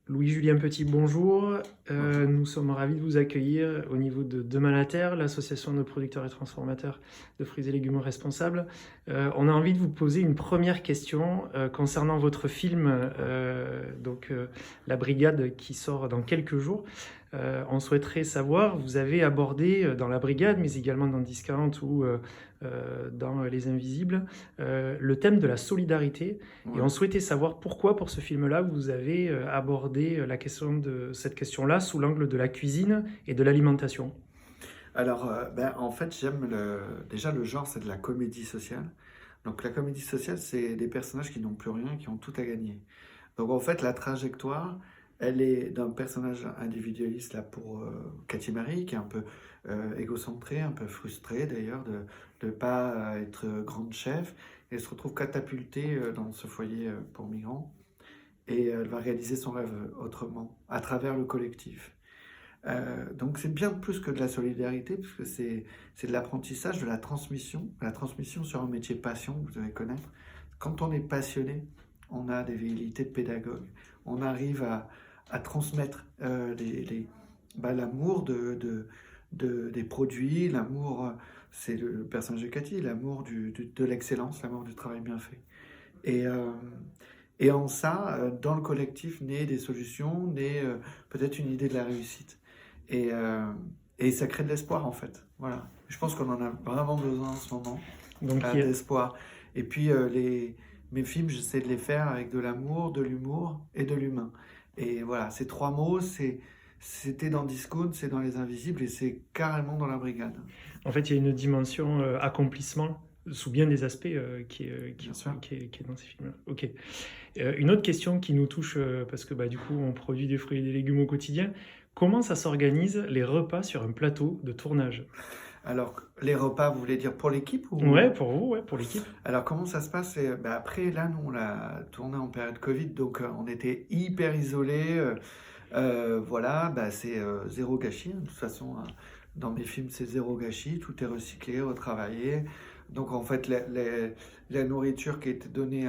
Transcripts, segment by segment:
Louis-Julien Petit, bonjour. Nous sommes ravis de vous accueillir au niveau de Demain la Terre, l'association de producteurs et transformateurs de fruits et légumes responsables. On a envie de vous poser une première question concernant votre film, La Brigade, qui sort dans quelques jours. On souhaiterait savoir, vous avez abordé dans La Brigade, mais également dans 10-40 ou dans Les Invisibles, le thème de la solidarité. Et on souhaitait savoir pourquoi, pour ce film-là, vous avez abordé cette question-là sous l'angle de la cuisine et de l'alimentation. Alors, en fait, déjà le genre, c'est de la comédie sociale. Donc, la comédie sociale, c'est des personnages qui n'ont plus rien, qui ont tout à gagner. Donc, en fait, la trajectoire, elle est d'un personnage individualiste, là, pour Cathy Marie, qui est un peu égocentré, un peu frustré d'ailleurs de ne pas être grande chef. Et elle se retrouve catapultée dans ce foyer pour migrants. Et elle va réaliser son rêve autrement, à travers le collectif. Donc c'est bien plus que de la solidarité, parce que c'est de l'apprentissage, de la transmission sur un métier passion, vous devez connaître. Quand on est passionné, on a des velléités de pédagogue, on arrive à transmettre l'amour des produits, l'amour, c'est le personnage de Cathy, l'amour de l'excellence, l'amour du travail bien fait. Et, euh, et en ça, dans le collectif, naît des solutions, naît peut-être une idée de la réussite. Et, euh, et ça crée de l'espoir en fait. Voilà. Je pense qu'on en a vraiment besoin en ce moment, Donc, d'espoir. Et puis mes films, j'essaie de les faire avec de l'amour, de l'humour et de l'humain. Et voilà, ces trois mots, c'était dans Discount, c'est dans Les Invisibles et c'est carrément dans La Brigade. en fait, il y a une dimension accomplissement sous bien des aspects Bien sûr. qui est dans ces films-là. Ok. Une autre question qui nous touche, parce que du coup, on produit des fruits et des légumes au quotidien. Comment ça s'organise les repas sur un plateau de tournage? Alors, les repas, vous voulez dire pour l'équipe Ouais, ou... pour vous, ouais, pour l'équipe. Alors, comment ça se passe? Après, là, nous, on l'a tourné en période Covid, donc on était hyper isolés. Voilà, c'est zéro gâchis, hein. De toute façon, dans mes films, c'est zéro gâchis. Tout est recyclé, retravaillé. Donc, en fait, la nourriture qui était donnée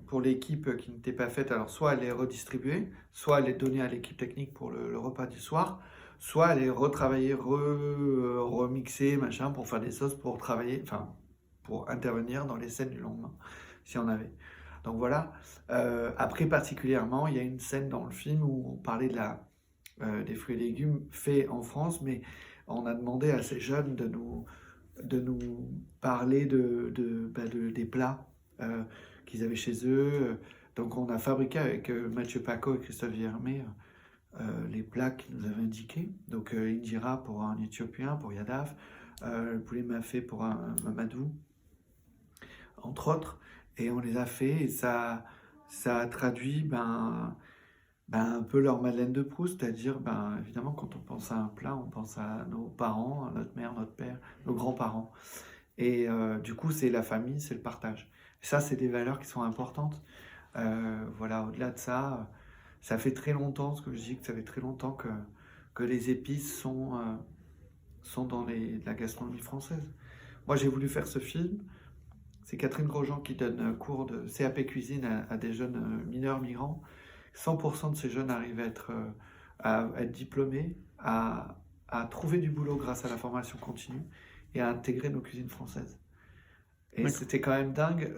pour l'équipe qui n'était pas faite, alors soit elle est redistribuée, soit elle est donnée à l'équipe technique pour le repas du soir, soit elle est retravaillée, remixée, machin, pour faire des sauces pour travailler, enfin, pour intervenir dans les scènes du lendemain, si on avait. Donc voilà. Après, particulièrement, il y a une scène dans le film où on parlait des fruits et légumes faits en France, mais on a demandé à ces jeunes de nous parler des plats qu'ils avaient chez eux. Donc on a fabriqué avec Mathieu Paco et Christophe Viermé les plats qu'ils nous avaient indiqués. Donc Indira pour un Éthiopien, pour Yadaf, le poulet mafé pour un Mamadou, entre autres. Et on les a fait et ça a traduit un peu leur Madeleine de Proust, c'est-à-dire évidemment quand on pense à un plat, on pense à nos parents, à notre mère, notre père, nos grands-parents. Et du coup, c'est la famille, c'est le partage. Et ça, c'est des valeurs qui sont importantes. Voilà, au-delà de ça, ça fait très longtemps, ce que je dis, que ça fait très longtemps que les épices sont dans la gastronomie française. Moi, j'ai voulu faire ce film. C'est Catherine Grosjean qui donne cours de CAP cuisine à des jeunes mineurs migrants. 100% de ces jeunes arrivent à être diplômés, à trouver du boulot grâce à la formation continue et à intégrer nos cuisines françaises. Et D'accord. c'était quand même dingue.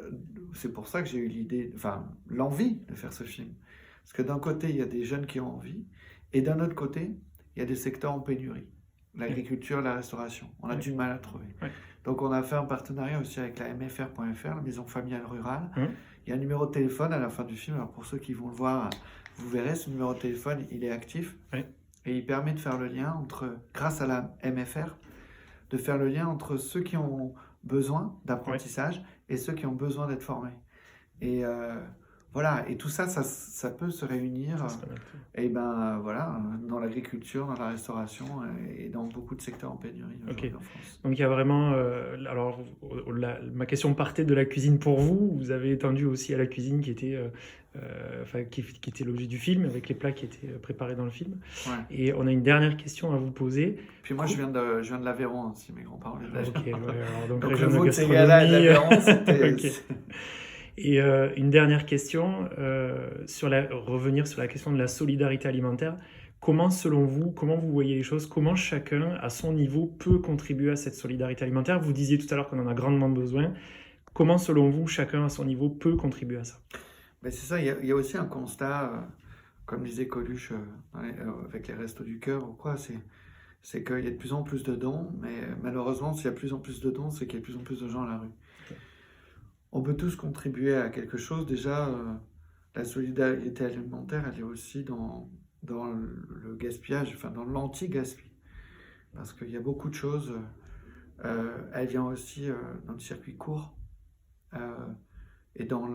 C'est pour ça que j'ai eu l'idée, enfin l'envie de faire ce film. Parce que d'un côté, il y a des jeunes qui ont envie, et d'un autre côté, il y a des secteurs en pénurie. L'agriculture, la restauration. On a Ouais. du mal à trouver. Ouais. Donc on a fait un partenariat aussi avec la MFR.fr, la Maison Familiale Rurale. Hum. Il y a un numéro de téléphone à la fin du film. Alors pour ceux qui vont le voir, vous verrez, ce numéro de téléphone, il est actif. Ouais. Et il permet de faire le lien grâce à la MFR, de faire le lien entre ceux qui ont besoin Ouais. d'apprentissage et ceux qui ont besoin d'être formés. Et voilà, et tout ça, ça peut se réunir, Ça se connecte. et voilà, dans l'agriculture, dans la restauration et dans beaucoup de secteurs en pénurie aujourd'hui Ok. en France. Donc il y a vraiment. Alors, ma question partait de la cuisine pour vous. Vous avez étendu aussi à la cuisine qui était, qui était l'objet du film, avec les plats qui étaient préparés dans le film. Ouais. Et on a une dernière question à vous poser. Puis moi, je viens de l'Aveyron, hein, si mes grands-parents viennent Ok, d'Aveyron. ouais, alors donc Donc le région de veau de Ségala et gastronomie. l'Aveyron, c'était... Ok. Et une dernière question, revenir sur la question de la solidarité alimentaire. Selon vous, comment vous voyez les choses? Comment chacun, à son niveau, peut contribuer à cette solidarité alimentaire? Vous disiez tout à l'heure qu'on en a grandement besoin. Comment, selon vous, chacun, à son niveau, peut contribuer à ça? Ben c'est ça, il y a aussi un constat, comme disait Coluche avec les Restos du Cœur ou quoi, c'est qu'il y a de plus en plus de dons, mais malheureusement, s'il y a de plus en plus de dons, c'est qu'il y a de plus en plus de gens à la rue. Ok. On peut tous contribuer à quelque chose. Déjà, la solidarité alimentaire, elle est aussi dans le gaspillage, enfin dans l'anti-gaspi. Parce qu'il y a beaucoup de choses, elle vient aussi dans le circuit court. Et dans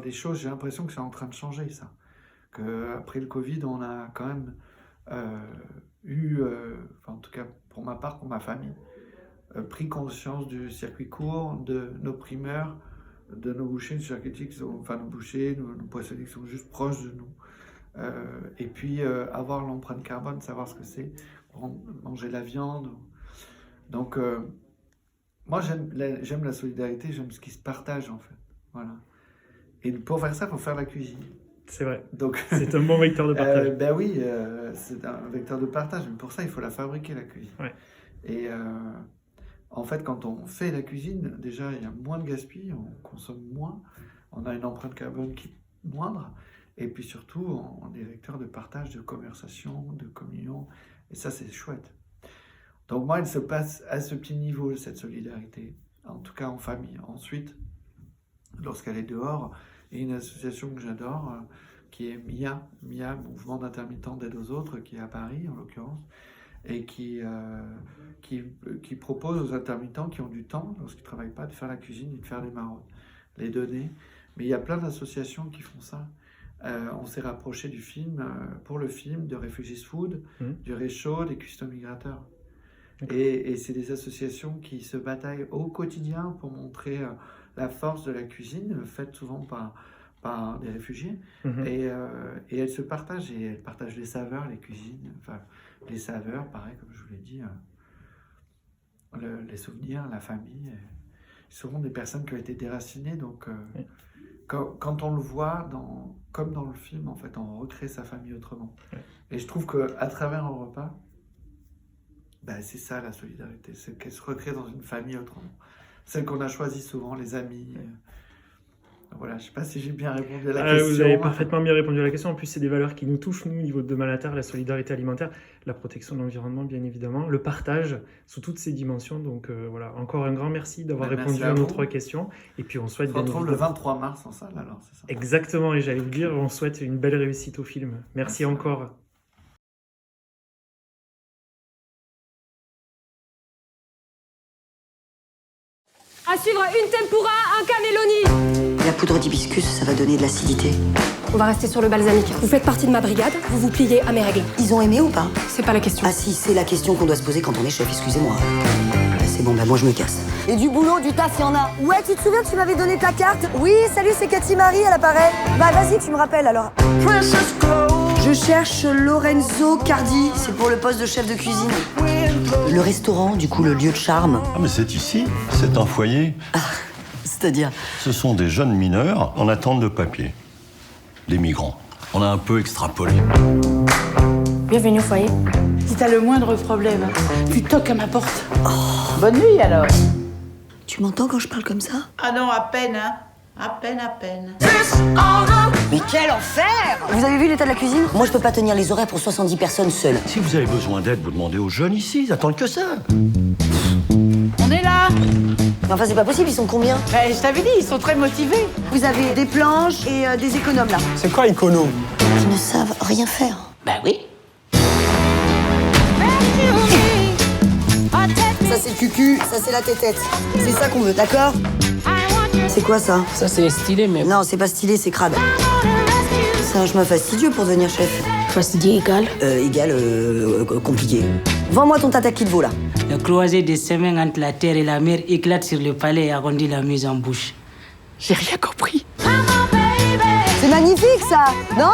les choses, j'ai l'impression que c'est en train de changer, ça. Qu'après le Covid, on a quand même enfin, en tout cas pour ma part, pour ma famille, pris conscience du circuit court, de nos primeurs, de nos bouchers, nos charcutiers, enfin nos bouchers, nos poissonniers qui sont juste proches de nous. Et puis avoir l'empreinte carbone, savoir ce que c'est, manger la viande. Donc moi j'aime la solidarité, j'aime ce qui se partage en fait. Voilà. Et pour faire ça, il faut faire la cuisine. C'est vrai. Donc, c'est un bon vecteur de partage. Ben oui, c'est un vecteur de partage, mais pour ça, il faut la fabriquer, la cuisine. Ouais. Et en fait, quand on fait la cuisine, déjà, il y a moins de gaspillage, on consomme moins, on a une empreinte carbone qui est moindre, et puis surtout, on est vecteur de partage, de conversation, de communion, et ça, c'est chouette. Donc moi, elle se passe à ce petit niveau, cette solidarité, en tout cas en famille. Ensuite, lorsqu'elle est dehors, il y a une association que j'adore, qui est MIA, Mouvement d'intermittents d'aide aux autres, qui est à Paris en l'occurrence, et qui propose aux intermittents qui ont du temps, lorsqu'ils ne travaillent pas, de faire la cuisine et de faire les maraudes, les donner. Mais il y a plein d'associations qui font ça. On s'est rapproché du film, pour le film, de Refugees Food, du Réchaud, des Custom Migrateurs. Et c'est des associations qui se bataillent au quotidien pour montrer la force de la cuisine, faite souvent par des réfugiés. Et elles se partagent, et elles partagent les saveurs, les cuisines, enfin les saveurs, pareil, comme je vous l'ai dit, les souvenirs, la famille. Souvent des personnes qui ont été déracinées, donc quand on le voit, comme dans le film, en fait, on recrée sa famille autrement. Et je trouve qu'à travers un repas, c'est ça la solidarité, c'est qu'elle se recrée dans une famille autrement. Celle qu'on a choisie souvent, les amis. Voilà, je ne sais pas si j'ai bien répondu à la question. Vous avez parfaitement bien répondu à la question. En plus, c'est des valeurs qui nous touchent, nous, au niveau de Malater, la solidarité alimentaire, la protection de l'environnement, bien évidemment, le partage sous toutes ses dimensions. Donc voilà, encore un grand merci d'avoir répondu à nos 3 questions. Et puis on souhaite... On se retrouve le 23 mars en salle, alors, c'est ça? Exactement, et j'allais vous dire, on souhaite une belle réussite au film. Merci encore. À suivre une tempura, un cannelloni. La poudre d'hibiscus, ça va donner de l'acidité. On va rester sur le balsamique. Vous faites partie de ma brigade, vous vous pliez à mes règles. Ils ont aimé ou pas? C'est pas la question. Ah si, c'est la question qu'on doit se poser quand on est chef, excusez-moi. C'est bon, moi je me casse. Et du boulot, du taf, il y en a. Ouais, tu te souviens que tu m'avais donné ta carte? Oui, salut, c'est Cathy Marie, elle apparaît. Bah vas-y, tu me rappelles alors. Je cherche Lorenzo Cardi, c'est pour le poste de chef de cuisine. Le restaurant, du coup, le lieu de charme. Ah mais c'est ici, c'est un foyer. Ah, c'est-à-dire? Ce sont des jeunes mineurs en attente de papier. Les migrants. On a un peu extrapolé. Bienvenue au foyer. Si t'as le moindre problème, tu toques à ma porte. Oh. Bonne nuit alors. Tu m'entends quand je parle comme ça? Ah non, à peine, hein. À peine, à peine. Mais quel enfer! Vous avez vu l'état de la cuisine? Moi, je peux pas tenir les horaires pour 70 personnes seules. Si vous avez besoin d'aide, vous demandez aux jeunes ici, ils attendent que ça. On est là. Mais enfin, c'est pas possible, ils sont combien? Je t'avais dit, ils sont très motivés. Vous avez des planches et des économes là. C'est quoi économe? Ils ne savent rien faire. Bah oui. Ça c'est le cucu, ça c'est la tétette. C'est ça qu'on veut, d'accord? C'est quoi ça? Ça, c'est stylé, mais... Non, c'est pas stylé, c'est crade. C'est un chemin fastidieux pour devenir chef. Fastidié égal. Compliqué. Vends-moi ton tata qu'il vaut là. La croisée des semaines entre la terre et la mer éclate sur le palais et arrondit la mise en bouche. J'ai rien compris. C'est magnifique ça, non?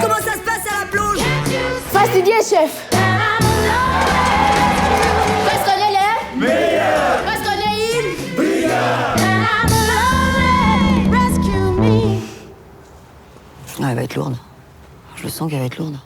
Comment ça se passe à la plonge? Fastidié, chef. Façonnez Parce qu'on est une brigade. Ah, elle va être lourde. Je le sens qu'elle va être lourde.